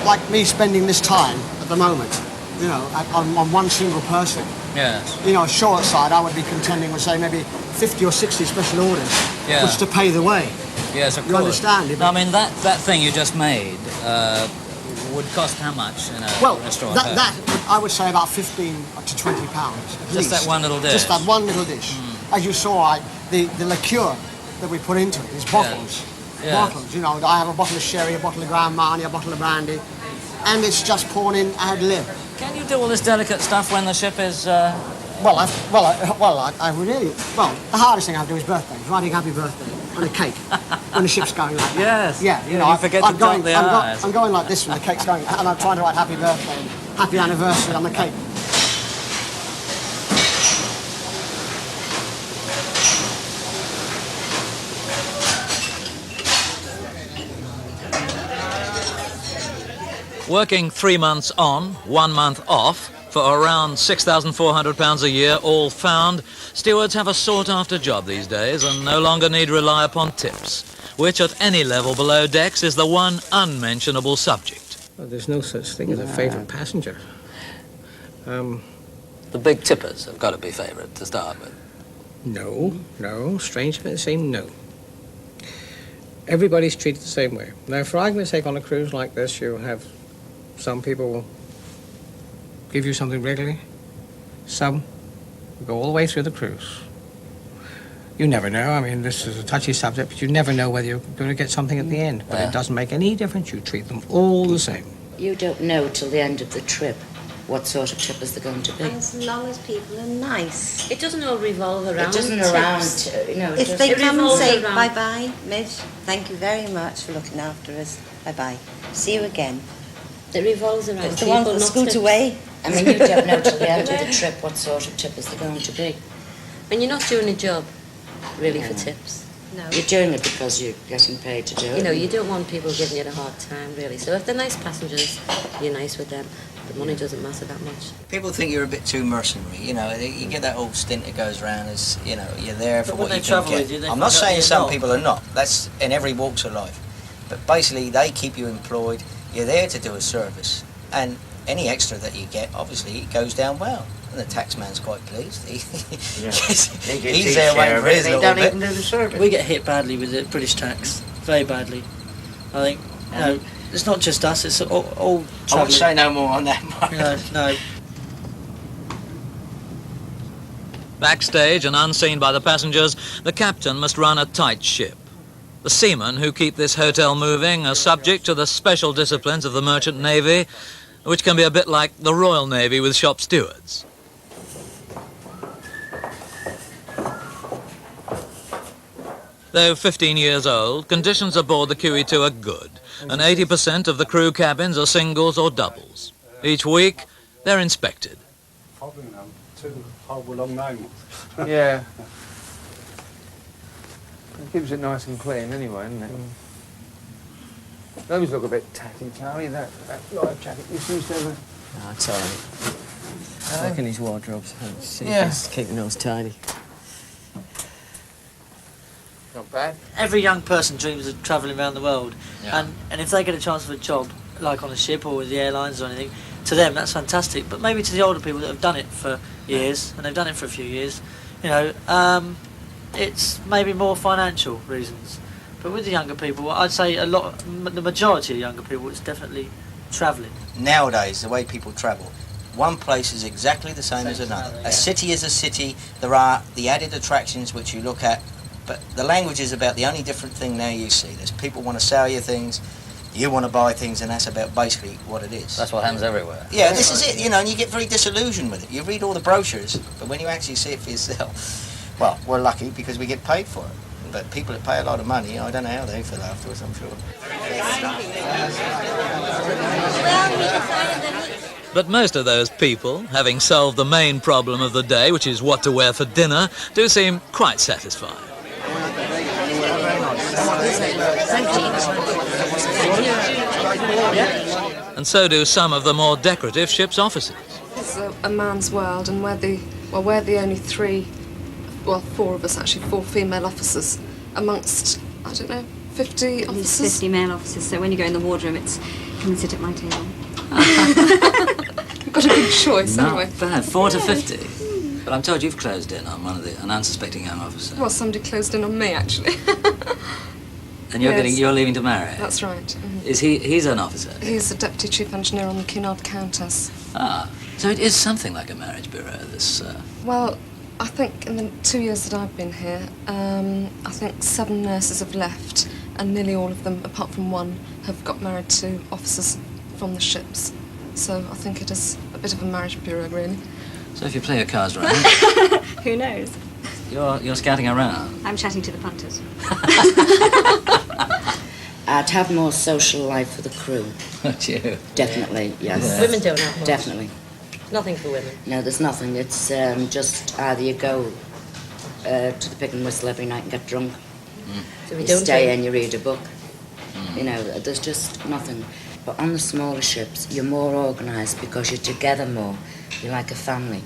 Like me spending this time at the moment, you know, on one single person. Yes. You know, short side, I would be contending with, say, maybe 50 or 60 special orders, Yeah. which to pay the way. Yes, of course. You understand? No, I mean, that thing you just made would cost how much in a restaurant? That I would say about 15 to 20 pounds. At Just least. that one little dish? Just that one little dish. As you saw, the liqueur that we put into it is bottles. Yeah. Bottles, you know. I have a bottle of sherry, a bottle of Grand Marnier, a bottle of brandy, and it's just poured in ad lib. Can you do all this delicate stuff when the ship is... the hardest thing I have to do is birthdays, writing happy birthday on a cake when the ship's going like that. Yes. Yeah, you know, you forget to dot the I's. I'm going like this when the cake's going, and I'm trying to write happy birthday, happy anniversary on the cake. Working 3 months on, 1 month off, for around £6,400 a year, all found, stewards have a sought-after job these days and no longer need rely upon tips, which at any level below decks is the one unmentionable subject. Well, there's no such thing as a favourite passenger. The big tippers have got to be favourite to start with. No. Strange to say no. Everybody's treated the same way. Now, for argument's sake, on a cruise like this, you have some people give you something regularly. Some go all the way through the cruise. You never know. I mean, this is a touchy subject, but you never know whether you're going to get something at the end. But it doesn't make any difference. You treat them all the same. You don't know till the end of the trip what sort of trip is there going to be. As long as people are nice. It doesn't all revolve around It doesn't tips. if they come and say bye-bye, Miss, thank you very much for looking after us. Bye-bye. See you again. It revolves around It's the people, one that not scoot tips. away. I mean, you don't know till the end of the trip what sort of trip is there going to be. When you're not doing a job, really, for tips. No. You're doing it because you're getting paid to do it. You know, you don't want people giving you a hard time, really. So if they're nice passengers, you're nice with them. The money doesn't matter that much. People think you're a bit too mercenary. You know, you get that old stint that goes around as, you know, you're there for what you can get. I'm not saying some people are not. That's in every walks of life. But basically, they keep you employed. You're there to do a service. And any extra that you get, obviously, it goes down well. And the taxman's quite pleased. He's there waiting for his little bit. They don't even do the service. We get hit badly with the British tax, very badly. I think, no, it's not just us, it's all I won't say no more on that, Mark. No. Backstage and unseen by the passengers, the captain must run a tight ship. The seamen who keep this hotel moving are subject to the special disciplines of the merchant navy, which can be a bit like the Royal Navy with shop stewards. Though 15 years old, conditions aboard the Qe2 are good, and 80% of the crew cabins are singles or doubles. Each week, they're inspected. Two horrible long names. Yeah. It keeps it nice and clean anyway, doesn't it? Those look a bit tatty, Charlie. That life jacket you used to have. No, it's all right. Look in his wardrobes. See if Yeah. he's keeping those tidy. Not bad. Every young person dreams of travelling around the world, and if they get a chance for a job, like on a ship or with the airlines or anything, to them that's fantastic. But maybe to the older people that have done it for years, and they've done it for a few years, you know, it's maybe more financial reasons. But with the younger people, I'd say the majority of younger people, it's definitely travelling. Nowadays, the way people travel, one place is exactly the same as another. A city is a city. There are the added attractions which you look at, but the language is about the only different thing now you see. There's people want to sell you things, you want to buy things, and that's about basically what it is. That's what happens everywhere. Yeah, this is it, you know, and you get very disillusioned with it. You read all the brochures, but when you actually see it for yourself, well, we're lucky because we get paid for it. But people that pay a lot of money, I don't know how they feel afterwards, I'm sure. But most of those people, having solved the main problem of the day, which is what to wear for dinner, do seem quite satisfied. And so do some of the more decorative ship's officers. It's a man's world, and we're the only four of us actually, 4 female officers amongst, I don't know, 50 officers? There's 50 male officers, so when you go in the wardroom, it's come and sit at my table. You've got a good choice, anyway. Not bad, 4 to 50. But I'm told you've closed in on an unsuspecting young officer. Well, somebody closed in on me, actually. And you're leaving to marry? That's right. Mm-hmm. Is he's an officer? He's the deputy chief engineer on the Cunard Countess. Ah, so it is something like a marriage bureau, this... Well, I think in the 2 years that I've been here, I think 7 nurses have left, and nearly all of them, apart from one, have got married to officers from the ships. So I think it is a bit of a marriage bureau, really. So if you play your cards right... Who knows? You're scouting around. I'm chatting to the punters. I'd have more social life for the crew. Would you? Definitely, yes. Yeah. Women don't have much. Definitely. Nothing for women. No, there's nothing. It's just either you go to the Pig and Whistle every night and get drunk, So we you don't stay drink. and you read a book. You know, there's just nothing. But on the smaller ships, you're more organised because you're together more. You're like a family.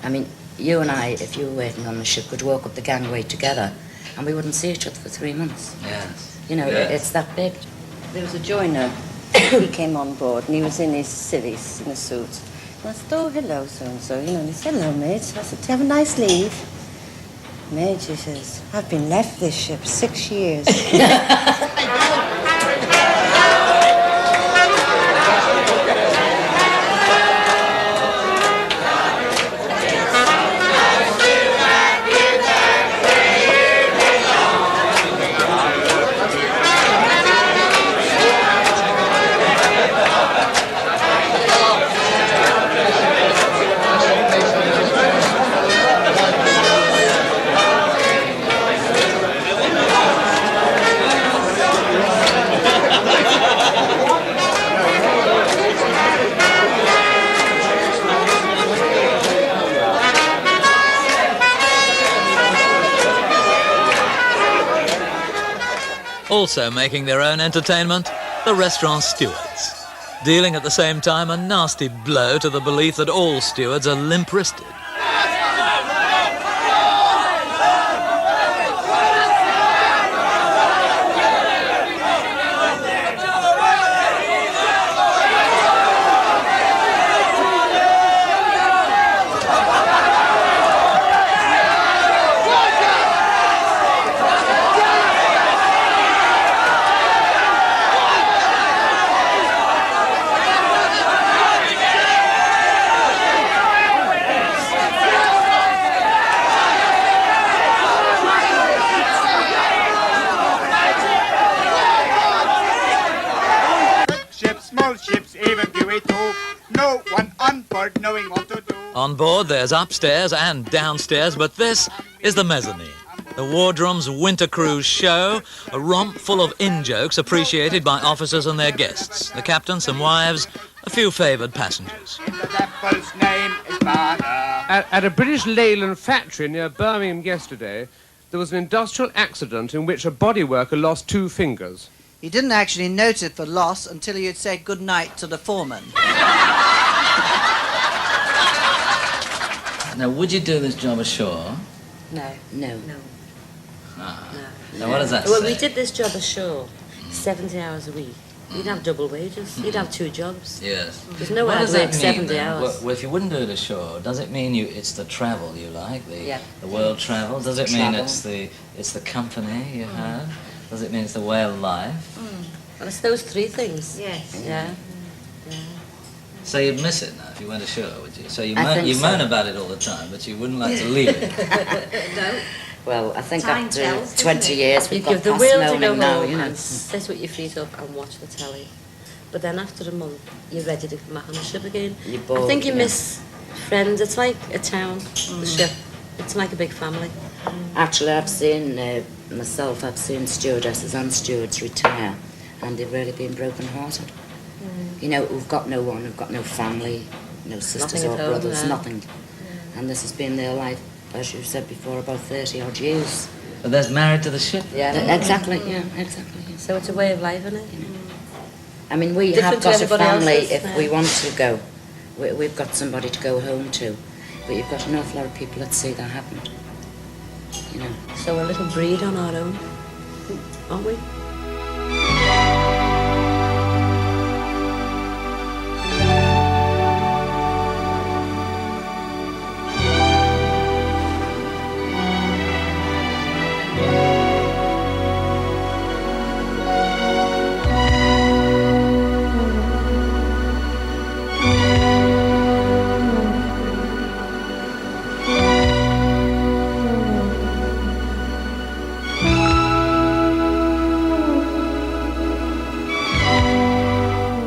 I mean, you and I, if you were waiting on the ship, could walk up the gangway together and we wouldn't see each other for 3 months. Yes. You know, it's that big. There was a joiner, he came on board and he was in his civvies, in a suit. And I said, oh, hello, so-and-so, you know, and he said, hello, mate. I said, have a nice leave. Mate, he says, I've been left this ship 6 years. Also making their own entertainment, the restaurant stewards, dealing at the same time a nasty blow to the belief that all stewards are limp-wristed. No one on board knowing what to do. On board there's upstairs and downstairs, but this is the mezzanine. The Wardrum's winter cruise show, a romp full of in-jokes appreciated by officers and their guests. The captain, some wives, a few favoured passengers. At a British Leyland factory near Birmingham yesterday, there was an industrial accident in which a body worker lost 2 fingers. He didn't actually notice the loss until he had said good night to the foreman. Now, would you do this job ashore? No. No. Ah. No. Now, what does that Well, say? we did this job ashore, 70 hours a week. You'd have double wages. You'd have 2 jobs. Yes. There's no way What I'd does that work mean, 70 then? hours. Well, if you wouldn't do it ashore, does it mean it's the travel you like, the world travel? Does it mean it's the company you have? Does it mean it's the way of life? Well, it's those 3 things. Yes. Yeah. So you'd miss it now if you went ashore, would you? So you I moan about it all the time, but you wouldn't like to leave it. No. Well, I think Time after tells, 20 years You we've got give the past will to go moaning now, home you know. and sit with your feet up and watch the telly. But then after a month, you're ready to come back on the ship again. You're bored, I think you yeah. miss friends. It's like a town, the ship. It's like a big family. Actually, I've seen stewardesses and stewards retire, and they've really been broken-hearted. You know, who've got no one, who've got no family, no sisters Nothing or at home, brothers, no. nothing. And this has been their life, as you said before, about 30-odd years. But there's married to the ship. Yeah, exactly, yeah, exactly. Yeah. So it's a way of life, isn't it? I mean, we Different have to got a everybody family else's, if yeah. we want to go. We've got somebody to go home to. But you've got an awful lot of people that see that happen. You know. So we're a little breed on our own, aren't we?